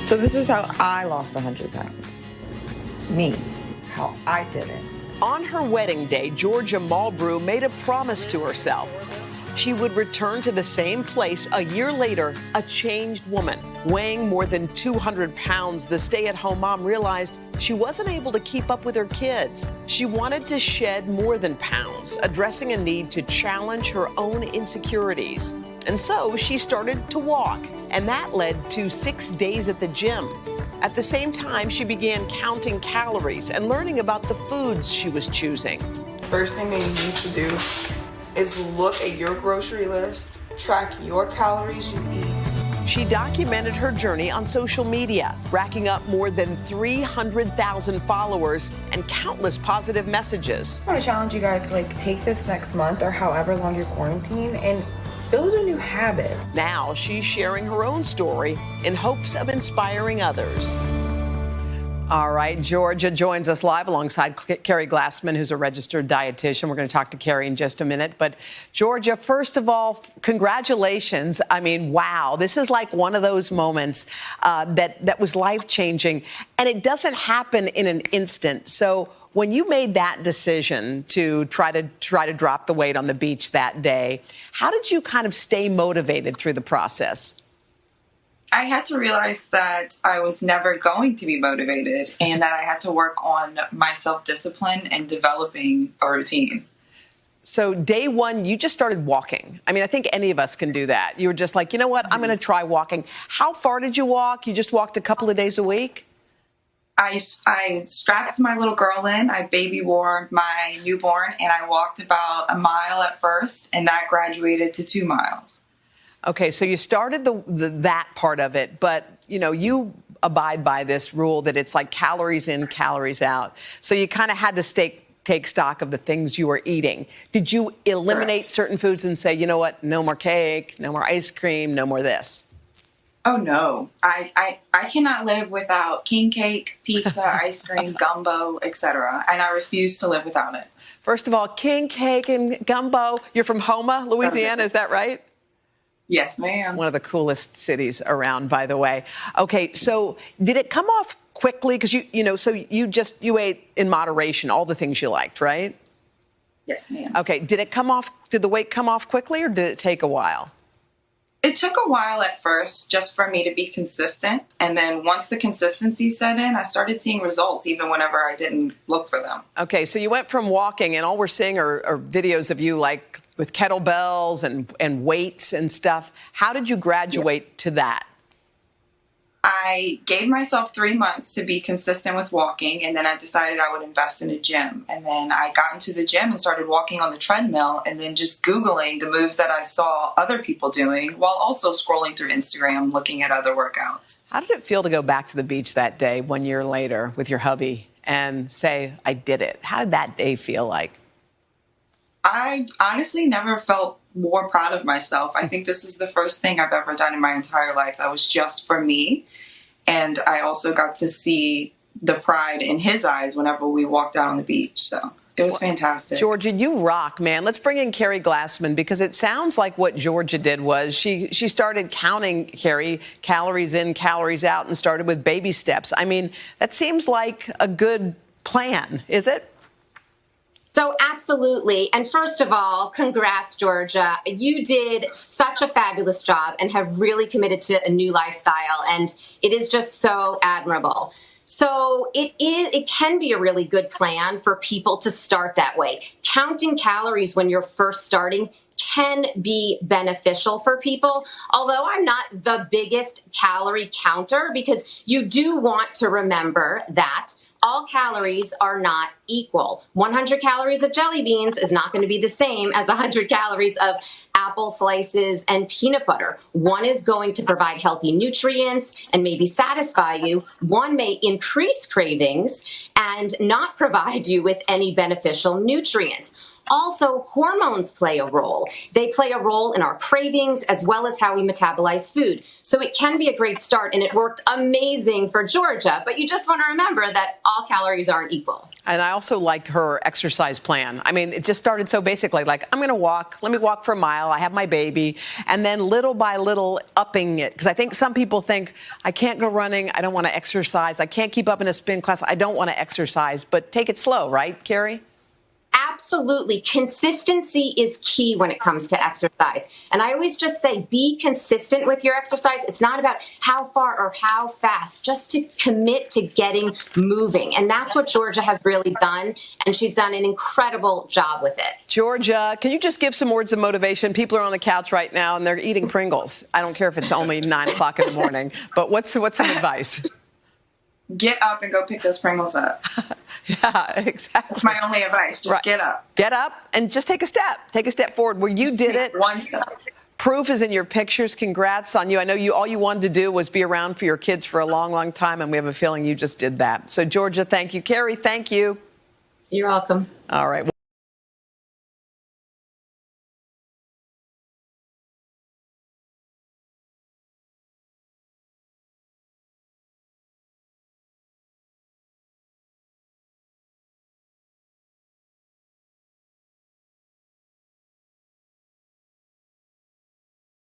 So this is how I lost 100 pounds. Me, how I did it. On her wedding day, Georgia Malbrough made a promise to herself. She would return to the same place a year later, a changed woman. Weighing more than 200 pounds, the stay-at-home mom realized she wasn't able to keep up with her kids. She wanted to shed more than pounds, addressing a need to challenge her own insecurities. And so she started to walk, and that led to 6 days at the gym. At the same time, she began counting calories and learning about the foods she was choosing. First thing that you need to do is look at your grocery list, track your calories you eat. She documented her journey on social media, racking up more than 300,000 followers and countless positive messages. I want to challenge you guys to take this next month or however long you're quarantined and build a new habit. Now she's sharing her own story in hopes of inspiring others. All right, Georgia joins us live alongside Keri Glassman, who's a registered dietitian. We're going to talk to Keri in just a minute. But Georgia, first of all, congratulations. I mean, wow, this is like one of those moments that was life-changing, and it doesn't happen in an instant. So when you made that decision to try to drop the weight on the beach that day, how did you kind of stay motivated through the process? I had to realize that I was never going to be motivated and that I had to work on my self-discipline and developing a routine. So day one, you just started walking. I mean, I think any of us can do that. You were just like, you know what, I'm going to try walking. How far did you walk? You just walked a couple of days a week? I strapped my little girl in. I baby wore my newborn, and I walked about a mile at first, and that graduated to 2 miles. Okay, so you started that part of it, but, you abide by this rule that it's like calories in, calories out. So you kind of had to take stock of the things you were eating. Did you eliminate certain foods and say, you know what, no more cake, no more ice cream, no more this? Oh, no. I cannot live without king cake, pizza, ice cream, gumbo, etc. And I refuse to live without it. First of all, king cake and gumbo. You're from Houma, Louisiana, is that right? Yes, ma'am. One of the coolest cities around, by the way. Okay, so did it come off quickly? Because you ate in moderation all the things you liked, right? Yes, ma'am. Okay, did the weight come off quickly, or did it take a while? It took a while at first just for me to be consistent. And then once the consistency set in, I started seeing results even whenever I didn't look for them. Okay, so you went from walking, and all we're seeing are videos of you with kettlebells and weights and stuff. How did you graduate to that? I gave myself 3 months to be consistent with walking, and then I decided I would invest in a gym. And then I got into the gym and started walking on the treadmill and then just Googling the moves that I saw other people doing while also scrolling through Instagram looking at other workouts. How did it feel to go back to the beach that day 1 year later with your hubby and say, I did it? How did that day feel like? I honestly never felt more proud of myself. I think this is the first thing I've ever done in my entire life that was just for me. And I also got to see the pride in his eyes whenever we walked out on the beach. So it was fantastic. Georgia, you rock, man. Let's bring in Keri Glassman, because it sounds like what Georgia did was she started counting, Keri, calories in, calories out, and started with baby steps. I mean, that seems like a good plan, is it? So absolutely. And first of all, congrats, Georgia. You did such a fabulous job and have really committed to a new lifestyle. And it is just so admirable. So it can be a really good plan for people to start that way. Counting calories when you're first starting can be beneficial for people, although I'm not the biggest calorie counter, because you do want to remember that all calories are not equal. 100 calories of jelly beans is not going to be the same as 100 calories of apple slices and peanut butter. One is going to provide healthy nutrients and maybe satisfy you. One may increase cravings and not provide you with any beneficial nutrients. Also, hormones play a role. They play a role in our cravings as well as how we metabolize food. So it can be a great start, and it worked amazing for Georgia. But you just want to remember that all calories aren't equal. And I also liked her exercise plan. I mean, it just started so basically, like, I'm going to walk. Let me walk for a mile. I have my baby. And then little by little upping it. Because I think some people think, I can't go running. I don't want to exercise. I can't keep up in a spin class. I don't want to exercise. But take it slow, right, Keri? Absolutely. Consistency is key when it comes to exercise. And I always just say, be consistent with your exercise. It's not about how far or how fast, just to commit to getting moving. And that's what Georgia has really done. And she's done an incredible job with it. Georgia, can you just give some words of motivation? People are on the couch right now and they're eating Pringles. I don't care if it's only 9 o'clock in the morning, but what's some advice? Get up and go pick those Pringles up. Yeah, exactly. That's my only advice. Just get up. Get up and just take a step. Take a step forward. Well, you did it. One step. Proof is in your pictures. Congrats on you. I know all you wanted to do was be around for your kids for a long, long time, and we have a feeling you just did that. So, Georgia, thank you. Keri, thank you. You're welcome. All right.